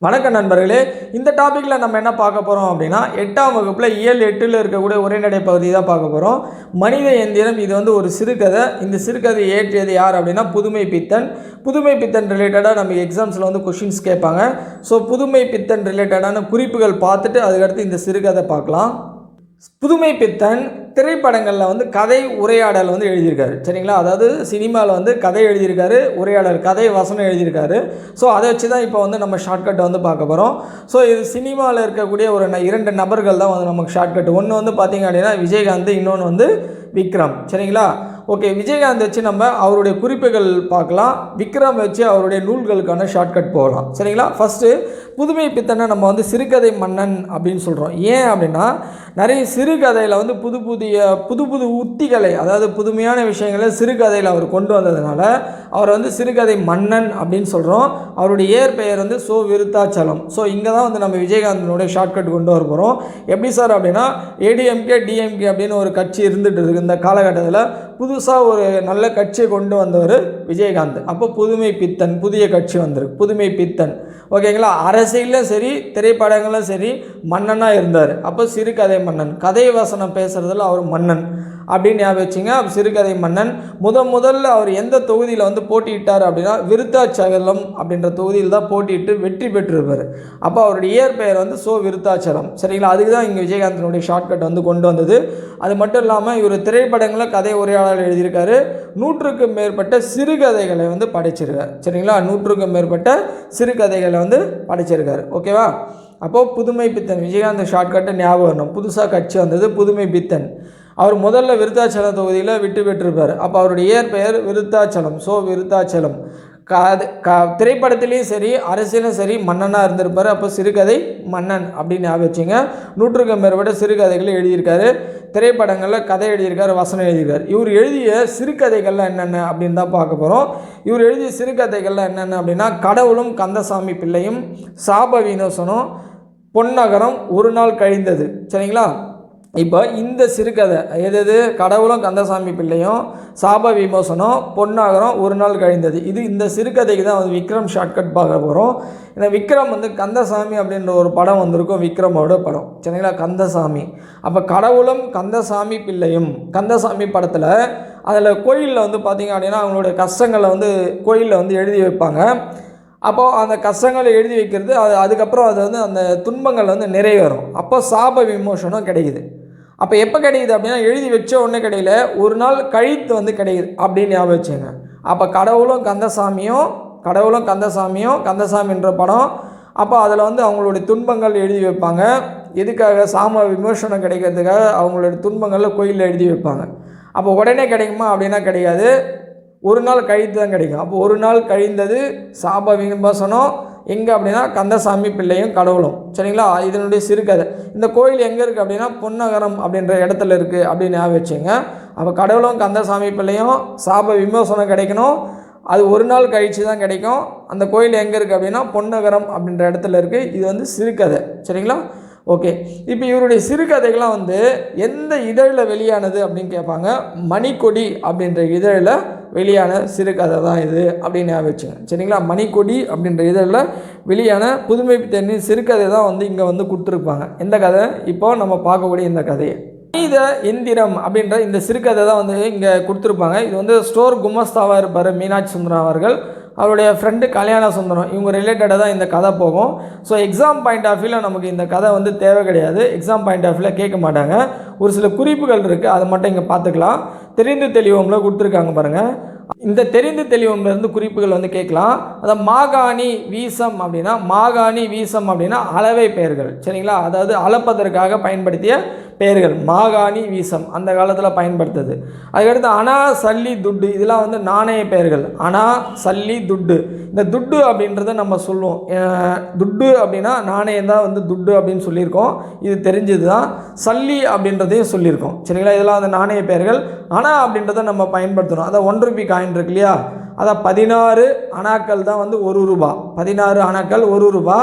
வணக்கம் நண்பர்களே. இந்த டாப்பிக்கில் நம்ம என்ன பார்க்க போகிறோம் அப்படின்னா, 8ஆம் வகுப்பில் இயல் 8ல் இருக்கக்கூடிய உரைநடை பகுதி தான் பார்க்க போகிறோம். மனித எந்திரம் இது வந்து ஒரு சிறுகதை. இந்த சிறுகதை இயற்றியது யார் அப்படின்னா புதுமை பித்தன். புதுமை பித்தன் ரிலேட்டடாக நம்ம எக்ஸாம்ஸில் வந்து கொஷின்ஸ் கேட்பாங்க. ஸோ புதுமை பித்தன் ரிலேட்டடான குறிப்புகள் பார்த்துட்டு அதுக்கடுத்து இந்த சிறுகதை பார்க்கலாம். புதுமை பித்தன் திரைப்படங்களில் வந்து கதை உரையாடல் வந்து எழுதியிருக்காரு. சரிங்களா? அதாவது சினிமாவில் வந்து கதை எழுதியிருக்காரு, உரையாடல் கதை வசனம் எழுதியிருக்காரு. ஸோ அதை வச்சு தான் இப்போ வந்து நம்ம ஷார்ட்கட்டை வந்து பார்க்க போகிறோம். ஸோ இது சினிமாவில் இருக்கக்கூடிய ஒரு 2 நபர்கள் தான் வந்து நமக்கு ஷார்ட்கட். ஒன்று வந்து பார்த்திங்க அப்படின்னா விஜயகாந்த், இன்னொன்று வந்து விக்ரம். சரிங்களா? ஓகே, விஜயகாந்த் வச்சு நம்ம அவருடைய குறிப்புகள் பார்க்கலாம், விக்ரம் வச்சு அவருடைய நூல்களுக்கான ஷார்ட்கட் போகலாம். சரிங்களா? ஃபஸ்ட்டு புதுமை பித்தனை நம்ம வந்து சிறுகதை மன்னன் அப்படின்னு சொல்கிறோம். ஏன் அப்படின்னா நிறைய சிறுகதையில் வந்து புது உத்திகளை, அதாவது புதுமையான விஷயங்களை சிறுகதையில் அவர் கொண்டு வந்ததுனால அவர் வந்து சிறுகதை மன்னன் அப்படின்னு சொல்கிறோம். அவருடைய இயற்பெயர் வந்து சோ விருத்தாச்சலம். ஸோ இங்கே தான் வந்து நம்ம விஜயகாந்தனுடைய ஷார்ட்கட் கொண்டு வர போகிறோம். எப்படி சார் அப்படின்னா ஏடிஎம்கே டிஎம்கே அப்படின்னு ஒரு கட்சி இருந்துகிட்டு இருக்கு இந்த காலகட்டத்தில். புதுசாக ஒரு நல்ல கட்சியை கொண்டு வந்தவர் விஜயகாந்த். அப்போ புதுமை பித்தன், புதிய கட்சி வந்திருக்கு, புதுமை பித்தன். ஓகேங்களா? அரசியலும் சரி திரைப்படங்களும் சரி மன்னனாக இருந்தார். அப்போ சிறுகதை மன்னன், கதை வசனம் பேசுகிறதுல அவர் மன்னன் அப்படின்னு ஞாபகம் வச்சுங்க. சிறுகதை மன்னன். முதல்ல அவர் எந்த தொகுதியில் வந்து போட்டியிட்டார் அப்படின்னா விருத்தாச்சலம் அப்படின்ற தொகுதியில் தான் போட்டியிட்டு வெற்றி பெற்றிருப்பார். அப்போ அவருடைய இயற்பெயர் வந்து சோ விருத்தாச்சலம். சரிங்களா? அதுக்கு தான் இங்கே விஜயகாந்தனுடைய ஷார்ட்கட் வந்து கொண்டு வந்தது. அது மட்டும் இல்லாமல் இவர் திரைப்படங்களில் கதை உரையாடல் எழுதியிருக்காரு. 100க்கும் மேற்பட்ட சிறுகதைகளை வந்து படைச்சிருக்கார். சரிங்களா? 100க்கும் மேற்பட்ட சிறுகதைகளை வந்து படைச்சிருக்காரு. ஓகேவா? அப்போது புதுமை பித்தன், விஜயகாந்த் ஷார்ட்கட்டை ஞாபகம் வரணும். புதுசாக கட்சி வந்தது புதுமை பித்தன். அவர் முதல்ல விருத்தாச்சலம் தொகுதியில் விட்டு பெற்றிருப்பார். அப்போ அவருடைய இயற்பெயர் விருத்தாச்சலம், சோ விருத்தாச்சலம். திரைப்படத்துலேயும் சரி அரசியலும் சரி மன்னனாக இருந்திருப்பார். அப்போ சிறுகதை மன்னன் அப்படின்னு ஞாபகம் வச்சுங்க. 100க்கும் மேற்பட்ட சிறுகதைகளை எழுதியிருக்காரு. திரைப்படங்களில் கதை எழுதியிருக்காரு, வசனம் எழுதியிருக்காரு. இவர் எழுதிய சிறுகதைகள்லாம் என்னென்ன அப்படின்னு தான் பார்க்க போகிறோம். இவர் எழுதிய சிறுகதைகள்லாம் என்னென்ன அப்படின்னா கடவுளும் கந்தசாமி பிள்ளையும், சாப விமோசனம், பொன்னகரம், ஒரு நாள் கழிந்தது. சரிங்களா? இப்போ இந்த சிறுகதை எது கடவுளும் கந்தசாமி பிள்ளையும், சாப விமோசனம், பொன்னாகரம், ஒரு நாள் கழிந்தது. இந்த சிறுகதைக்கு தான் வந்து விக்ரம் ஷார்ட்கட் பார்க்க போகிறோம். ஏன்னா விக்ரம் வந்து கந்தசாமி அப்படின்ற ஒரு படம் வந்திருக்கும், விக்ரமோட படம். சரிங்களா? கந்தசாமி. அப்போ கடவுளும் கந்தசாமி பிள்ளையும், கந்தசாமி படத்தில் அதில் கோயிலில் வந்து பார்த்திங்க அப்படின்னா அவங்களுடைய கஷ்டங்களை வந்து கோயிலில் வந்து எழுதி வைப்பாங்க. அப்போது அந்த கஷ்டங்களை எழுதி வைக்கிறது, அதுக்கப்புறம் அது வந்து அந்த துன்பங்கள் வந்து நிறைவேறும். அப்போ சாப விமோசனம் கிடைக்குது. அப்போ எப்போ கிடைக்குது அப்படின்னா எழுதி வச்ச உடனே கிடைக்கல, ஒரு நாள் கழித்து வந்து கிடைக்குது அப்படின்னு ஞாபகம் வச்சுங்க. அப்போ கடவுளும் கந்தசாமியும் கந்தசாமின்ற படம். அப்போ அதில் வந்து அவங்களுடைய துன்பங்கள் எழுதி வைப்பாங்க. எதுக்காக? சாம விமோசனம் கிடைக்கிறதுக்காக அவங்களுடைய துன்பங்களில் கோயிலில் எழுதி வைப்பாங்க. அப்போ உடனே கிடைக்குமா அப்படின்னா கிடையாது, ஒரு நாள் கழித்து தான் கிடைக்கும். அப்போ ஒரு நாள் கழிந்தது சாப விமோசனம் எங்கே அப்படின்னா கந்தசாமி பிள்ளையும் கடவுளும். சரிங்களா? இதனுடைய சிறுகதை. இந்த கோயில் எங்கே இருக்குது அப்படின்னா பொன்னகரம் அப்படின்ற இடத்துல இருக்குது அப்படின்னு ஞாபகம் வச்சுங்க. அப்போ கடவுளும் கந்தசாமி பிள்ளையும் சாப விமோசனம் கிடைக்கணும், அது ஒரு நாள் கழித்து தான் கிடைக்கும். அந்த கோயில் எங்கே இருக்குது அப்படின்னா பொன்னகரம் அப்படின்ற இடத்துல இருக்குது. இது வந்து சிறுகதை. சரிங்களா? ஓகே, இப்போ இவருடைய சிறுகதைகள்லாம் வந்து எந்த இதழில் வெளியானது அப்படின்னு கேட்பாங்க. மணிக்கொடி அப்படின்ற இதழில் வெளியான சிறுகதை தான் இது அப்படின்னு ஞாபகம் வச்சுங்க. சரிங்களா? மணிக்கொடி அப்படின்ற இதழில் வெளியான புதுமை பித்தனின் சிறுகதை தான் வந்து இங்கே வந்து கொடுத்துருப்பாங்க. எந்த கதை? இப்போ நம்ம பார்க்கக்கூடிய இந்த கதையை மனித எந்திரம் அப்படின்ற இந்த சிறுகதை தான் வந்து இங்கே கொடுத்துருப்பாங்க. இது வந்து ஸ்டோர் குமஸ்தாவாக இருப்பார் மீனாட்சி சுந்தரம் அவர்கள். அவருடைய ஃப்ரெண்டு கல்யாண சுந்தரம், இவங்க ரிலேட்டடாக தான் இந்த கதை போகும். ஸோ எக்ஸாம் பாயிண்ட் ஆஃப் வியூவில் நமக்கு இந்த கதை வந்து தேவை கிடையாது. எக்ஸாம் பாயிண்ட் ஆஃப் வியூவில் கேட்க மாட்டாங்க. ஒரு சில குறிப்புகள் இருக்குது, அதை மட்டும் இங்கே பார்த்துக்கலாம். தெரிந்து தெளிவோம்ல கொடுத்துருக்காங்க பாருங்கள். இந்த தெரிந்து தெளிவுலேருந்து குறிப்புகள் வந்து கேட்கலாம். அதாவது மாகாணி வீசம் அப்படின்னா அளவை பெயர்கள். சரிங்களா? அதாவது அளப்பதற்காக பயன்படுத்திய பெயர்கள் மாகாணி வீசம் அந்த காலத்தில் பயன்படுத்துது. அதுக்கடுத்து அணா சல்லி துட்டு, இதெல்லாம் வந்து நாணய பெயர்கள். அணா சல்லி துட்டு, இந்த துட்டு அப்படின்றத நம்ம சொல்லுவோம். துட்டு அப்படின்னா நாணயம் தான் வந்து துட்டு அப்படின்னு சொல்லியிருக்கோம், இது தெரிஞ்சது தான். சல்லி அப்படின்றதையும் சொல்லியிருக்கோம். சரிங்களா? இதெல்லாம் வந்து நாணய பெயர்கள். அணா அப்படின்றத நம்ம பயன்படுத்தணும். அதான் 1 ரூபி காயின் இருக்கு இல்லையா, அதான் 16 அணாக்கள் தான் வந்து 1 ரூபா. 16 அணாக்கள் 1 ரூபா.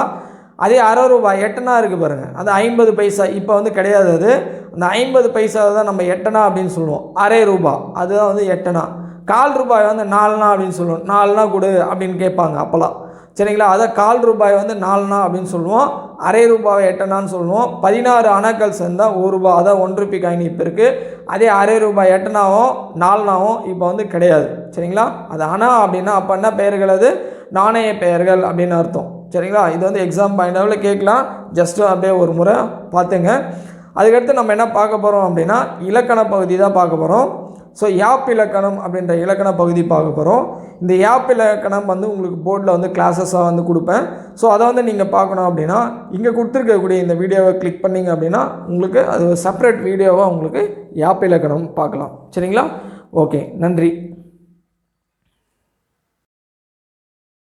அதே 6 ரூபாய் 8 அணா இருக்குது பாருங்கள், அது 50 பைசா. இப்போ வந்து கிடையாது அது. அந்த 50 பைசா தான் நம்ம 8 அணா அப்படின்னு சொல்லுவோம். அரை ரூபா அதுதான் வந்து 8 அணா. 1/4 ரூபாய் வந்து 4 அணா அப்படின்னு சொல்லுவோம். 4 அணா கொடு அப்படின்னு கேட்பாங்க அப்போலாம். சரிங்களா. அதை ₹1/4 வந்து 4 அப்படின்னு சொல்லுவோம். அரை ரூபாய் 8 சொல்லுவோம். 16 அணாக்கள் சேர்ந்தால் ₹1, அதான் ₹1 காயின் இப்போ இருக்குது. அதே அரை ரூபாய் 8 4 இப்போ வந்து கிடையாது. சரிங்களா. அது அணா அப்படின்னா அப்போ என்ன பெயர்கள்? அது நாணய பெயர்கள் அப்படின்னு அர்த்தம். சரிங்களா. இது வந்து எக்ஸாம் பாயிண்ட் ஆஃப்ல கேட்கலாம். ஜஸ்ட்டு அப்படியே ஒரு முறை பார்த்துங்க. அதுக்கடுத்து நம்ம என்ன பார்க்க போகிறோம் அப்படின்னா இலக்கண பகுதி தான் பார்க்க போகிறோம். ஸோ யாப் இலக்கணம் அப்படின்ற இலக்கண பகுதி பார்க்க போகிறோம். இந்த யாப் இலக்கணம் வந்து உங்களுக்கு போர்டில் வந்து கிளாஸஸாக வந்து கொடுப்பேன். ஸோ அதை வந்து நீங்கள் பார்க்கணும் அப்படின்னா இங்கே கொடுத்துருக்கக்கூடிய இந்த வீடியோவை கிளிக் பண்ணிங்க அப்படின்னா உங்களுக்கு அது செப்பரேட் வீடியோவாக உங்களுக்கு யாப் இலக்கணம் பார்க்கலாம். சரிங்களா. ஓகே, நன்றி.